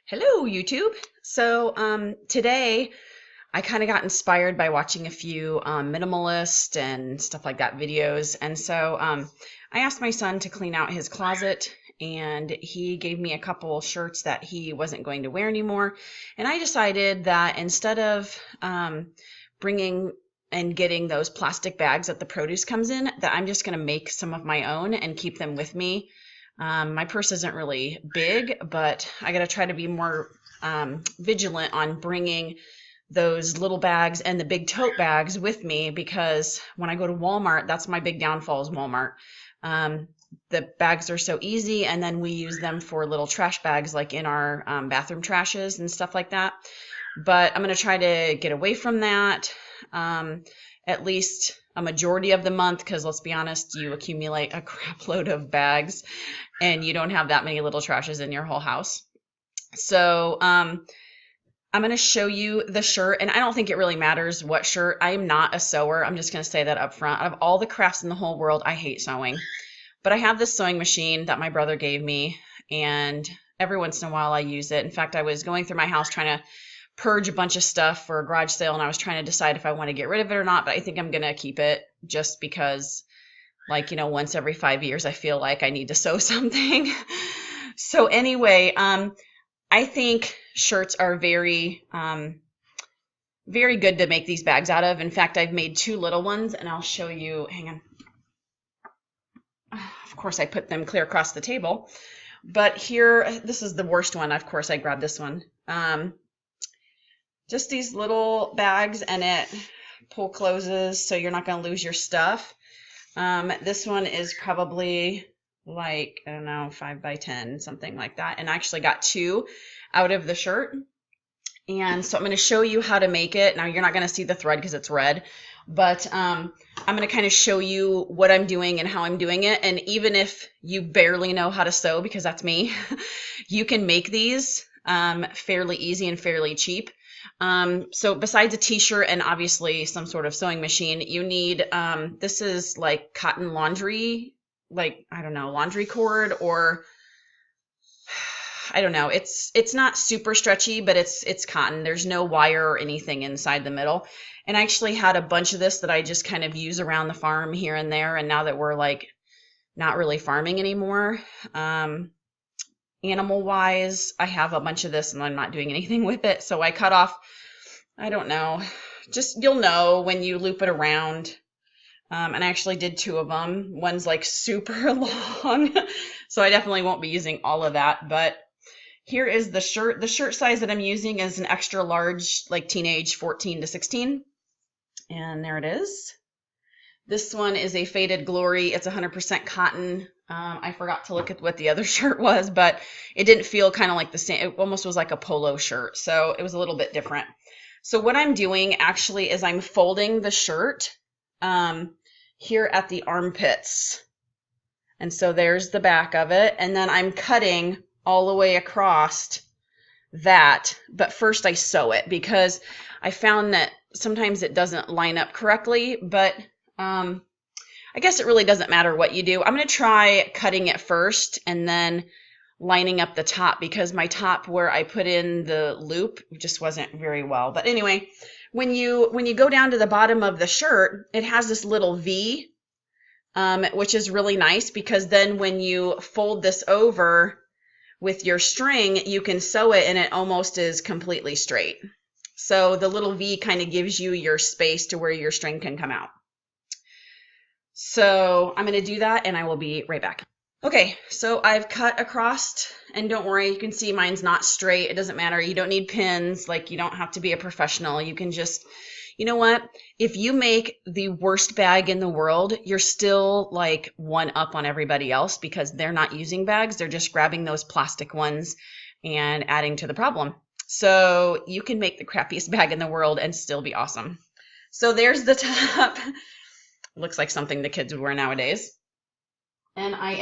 Hello, YouTube. Today I kind of got inspired by watching a few minimalist and stuff like that videos. I asked my son to clean out his closet, and he gave me a couple shirts that he wasn't going to wear anymore. And I decided that instead of bringing and getting those plastic bags that the produce comes in, that I'm just going to make some of my own and keep them with me. My purse isn't really big, but I got to try to be more vigilant on bringing those little bags and the big tote bags with me, because when I go to Walmart, that's my big downfall is Walmart. The bags are so easy, and then we use them for little trash bags like in our bathroom trashes and stuff like that. But I'm going to try to get away from that at least a majority of the month, because let's be honest, you accumulate a crap load of bags and you don't have that many little trashes in your whole house. I'm going to show you the shirt, and I don't think it really matters what shirt. I am not a sewer. I'm just going to say that up front. Out of all the crafts in the whole world, I hate sewing. But I have this sewing machine that my brother gave me, and every once in a while I use it. In fact, I was going through my house trying to purge a bunch of stuff for a garage sale, and I was trying to decide if I want to get rid of it or not, but I think I'm going to keep it just because, once every 5 years I feel like I need to sew something. So anyway, I think shirts are very, very good to make these bags out of. In fact, I've made two little ones, and I'll show you. Hang on. Of course, I put them clear across the table. But here, this is the worst one. Of course, I grabbed this one. Just these little bags, and it pull closes, so you're not going to lose your stuff. This one is probably like, I don't know, 5 by 10, something like that. And I actually got two out of the shirt. And so I'm going to show you how to make it. Now, you're not going to see the thread because it's red, but I'm going to kind of show you what I'm doing and how I'm doing it. And even if you barely know how to sew, because that's me, you can make these fairly easy and fairly cheap. So besides a t-shirt and obviously some sort of sewing machine, you need, this is like cotton laundry, like, I don't know, laundry cord, or I don't know. It's not super stretchy, but it's cotton. There's no wire or anything inside the middle. And I actually had a bunch of this that I just kind of use around the farm here and there. And now that we're like not really farming anymore, animal wise, I have a bunch of this and I'm not doing anything with it. So I cut off, I don't know, just, you'll know when you loop it around. And I actually did two of them. One's like super long, so I definitely won't be using all of that. But here is the shirt. The shirt size that I'm using is an extra large, like teenage 14 to 16. And there it is. This one is a Faded Glory. It's 100% cotton. I forgot to look at what the other shirt was, but it didn't feel kind of like the same. It almost was like a polo shirt, so it was a little bit different. So what I'm doing actually is I'm folding the shirt here at the armpits. And so there's the back of it. And then I'm cutting all the way across that. But first I sew it, because I found that sometimes it doesn't line up correctly, but I guess it really doesn't matter what you do. I'm going to try cutting it first and then lining up the top, because my top where I put in the loop just wasn't very well. But anyway, when you go down to the bottom of the shirt, it has this little V, which is really nice, because then when you fold this over with your string, you can sew it and it almost is completely straight. So the little V kind of gives you your space to where your string can come out. So I'm going to do that and I will be right back. Okay, so I've cut across, and don't worry, you can see mine's not straight. It doesn't matter. You don't need pins. Like, you don't have to be a professional. You can just, you know what? If you make the worst bag in the world, you're still like one up on everybody else, because they're not using bags. They're just grabbing those plastic ones and adding to the problem. So you can make the crappiest bag in the world and still be awesome. So there's the top. Looks like something the kids would wear nowadays. And I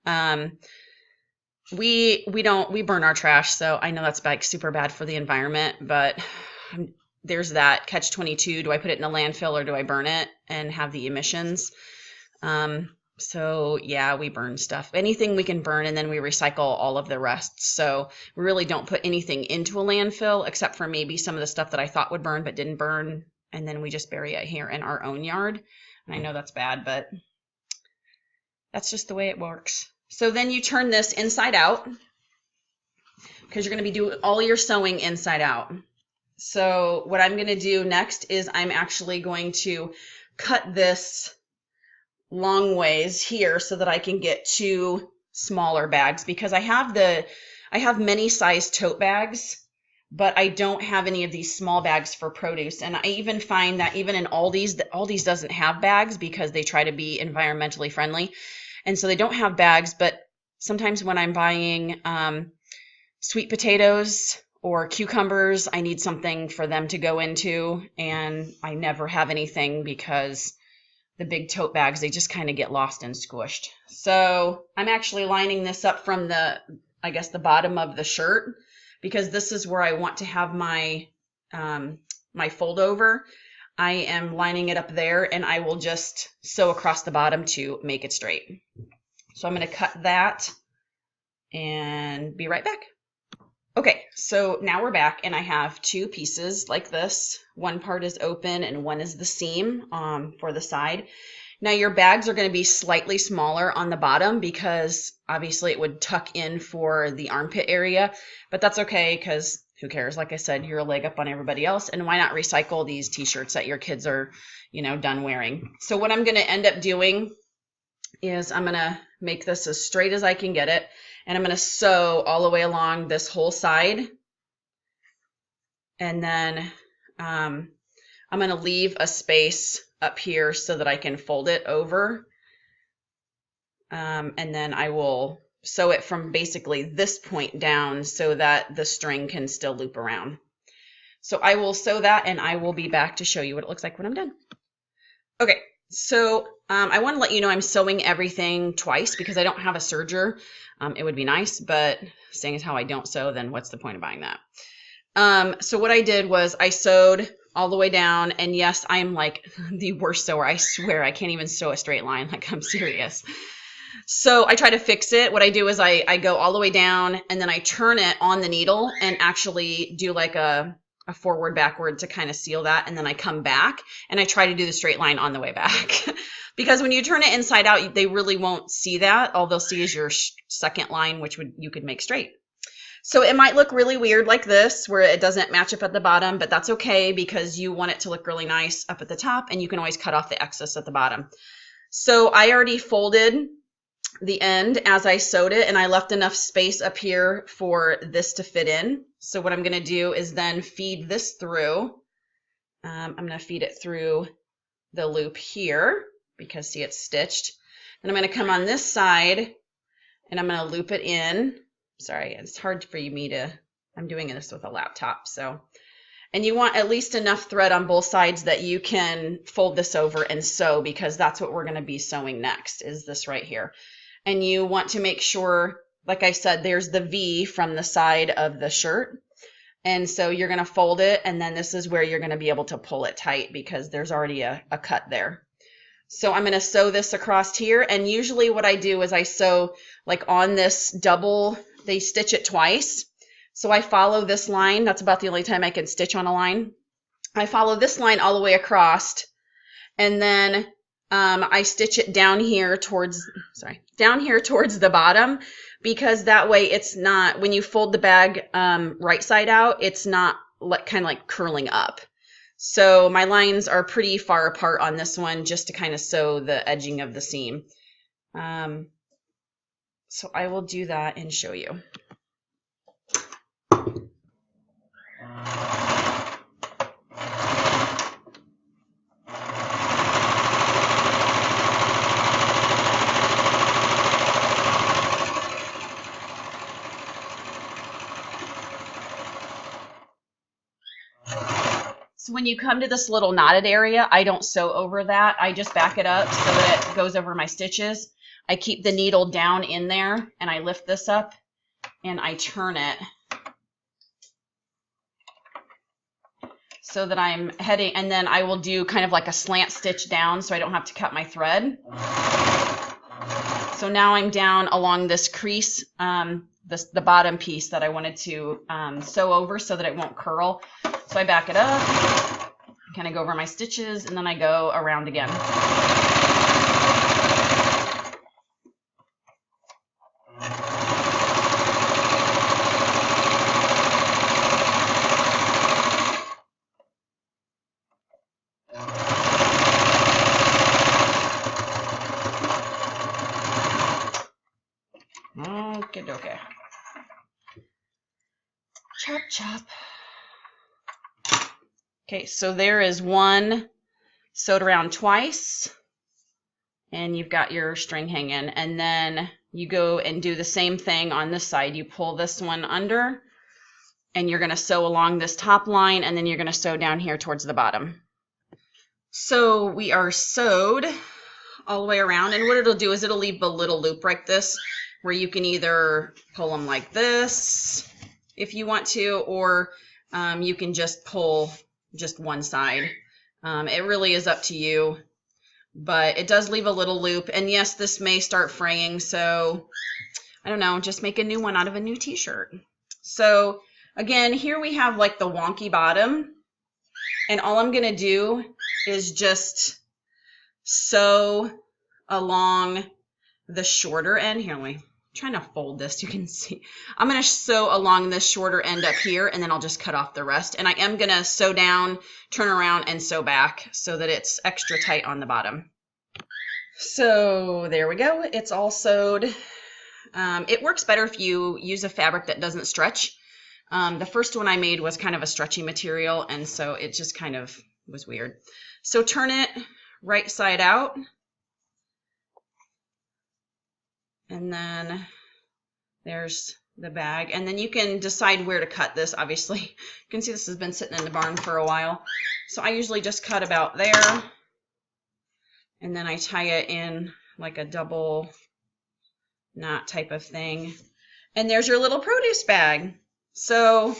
am, we burn our trash, so I know that's like super bad for the environment, but there's that catch-22. Do I put it in a landfill or do I burn it and have the emissions? So yeah, we burn stuff. Anything we can burn, and then we recycle all of the rest. So we really don't put anything into a landfill except for maybe some of the stuff that I thought would burn but didn't burn. And then we just bury it here in our own yard. And I know that's bad, but that's just the way it works. So then you turn this inside out because you're going to be doing all your sewing inside out. So what I'm going to do next is I'm actually going to cut this long ways here so that I can get 2 smaller bags, because I have many size tote bags, but I don't have any of these small bags for produce. And I even find that even in Aldi's doesn't have bags because they try to be environmentally friendly. And so they don't have bags, but sometimes when I'm buying sweet potatoes or cucumbers, I need something for them to go into, and I never have anything because the big tote bags, they just kind of get lost and squished. So I'm actually lining this up from the bottom of the shirt, because this is where I want to have my my fold over. I am lining it up there, and I will just sew across the bottom to make it straight. So I'm going to cut that and be right back. Okay, so now we're back, and I have 2 pieces like this. One part is open and one is the seam for the side. Now your bags are going to be slightly smaller on the bottom because obviously it would tuck in for the armpit area, but that's okay because who cares? Like I said, you're a leg up on everybody else, and why not recycle these t-shirts that your kids are, done wearing? So what I'm going to end up doing is I'm going to make this as straight as I can get it. And I'm going to sew all the way along this whole side. And then I'm going to leave a space up here so that I can fold it over. And then I will sew it from basically this point down so that the string can still loop around. So I will sew that, and I will be back to show you what it looks like when I'm done. Okay, so I want to let you know I'm sewing everything twice because I don't have a serger. It would be nice, but seeing as how I don't sew, then what's the point of buying that? So what I did was I sewed all the way down, and yes, I am like the worst sewer. I swear I can't even sew a straight line. Like, I'm serious. So I try to fix it. What I do is I go all the way down, and then I turn it on the needle and actually do like a forward backward to kind of seal that, and then I come back and I try to do the straight line on the way back. Because when you turn it inside out, they really won't see that. All they'll see is your second line, which you could make straight. So it might look really weird like this, where it doesn't match up at the bottom, but that's okay because you want it to look really nice up at the top, and you can always cut off the excess at the bottom. So I already folded the end as I sewed it, and I left enough space up here for this to fit in. So what I'm going to do is then feed this through. I'm going to feed it through the loop here, because see, it's stitched. Then I'm going to come on this side and I'm going to loop it in. Sorry, it's hard for me to, I'm doing this with a laptop. So, and you want at least enough thread on both sides that you can fold this over and sew, because that's what we're going to be sewing next, is this right here. And you want to make sure, like I said, there's the V from the side of the shirt. And so you're going to fold it, and then this is where you're going to be able to pull it tight because there's already a cut there. So I'm going to sew this across here, and usually what I do is I sew like on this double, they stitch it twice. So I follow this line. That's about the only time I can stitch on a line. I follow this line all the way across, and then I stitch it down here towards the bottom, because that way it's not, when you fold the bag right side out, it's not kind of like curling up. So my lines are pretty far apart on this one, just to kind of sew the edging of the seam. So I will do that and show you. So when you come to this little knotted area, I don't sew over that. I just back it up so that it goes over my stitches. I keep the needle down in there, and I lift this up and I turn it so that I'm heading, and then I will do kind of like a slant stitch down so I don't have to cut my thread. So now I'm down along this crease, the bottom piece that I wanted to sew over so that it won't curl. So I back it up, kind of go over my stitches, and then I go around again. Okay. Chop, chop. Okay, so there is one sewed around twice, and you've got your string hanging, and then you go and do the same thing on this side. You pull this one under, and you're going to sew along this top line, and then you're going to sew down here towards the bottom. So we are sewed all the way around, and what it'll do is it'll leave a little loop like this, where you can either pull them like this if you want to, or you can just pull just one side. It really is up to you, but it does leave a little loop. And yes, this may start fraying, so I don't know, just make a new one out of a new t-shirt. So again, here we have like the wonky bottom, and all I'm gonna do is just sew along the shorter end. Here, let me trying to fold this, you can see. I'm going to sew along this shorter end up here, and then I'll just cut off the rest. And I am going to sew down, turn around, and sew back so that it's extra tight on the bottom. So there we go. It's all sewed. It works better if you use a fabric that doesn't stretch. The first one I made was kind of a stretchy material, and so it just kind of was weird. So turn it right side out. And then there's the bag. And then you can decide where to cut this, obviously. You can see this has been sitting in the barn for a while. So I usually just cut about there. And then I tie it in like a double knot type of thing. And there's your little produce bag. So,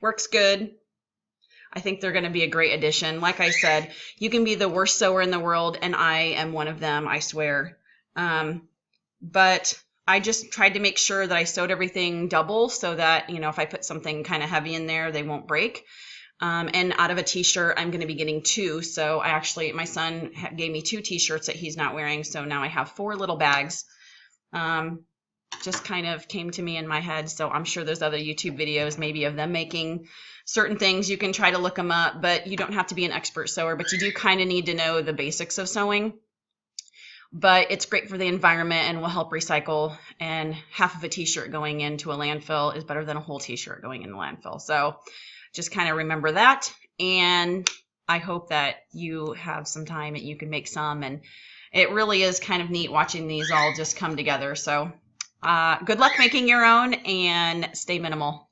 works good. I think they're going to be a great addition. Like I said, you can be the worst sewer in the world, and I am one of them, I swear. But I just tried to make sure that I sewed everything double so that, you know, if I put something kind of heavy in there, they won't break. And out of a t-shirt, I'm going to be getting two. So I actually, my son gave me 2 t-shirts that he's not wearing. So now I have 4 little bags. Just kind of came to me in my head. So I'm sure there's other YouTube videos maybe of them making certain things. You can try to look them up, but you don't have to be an expert sewer, but you do kind of need to know the basics of sewing. But it's great for the environment and will help recycle, and half of a t-shirt going into a landfill is better than a whole t-shirt going in the landfill. So just kind of remember that, and I hope that you have some time that you can make some, and it really is kind of neat watching these all just come together. So good luck making your own, and stay minimal.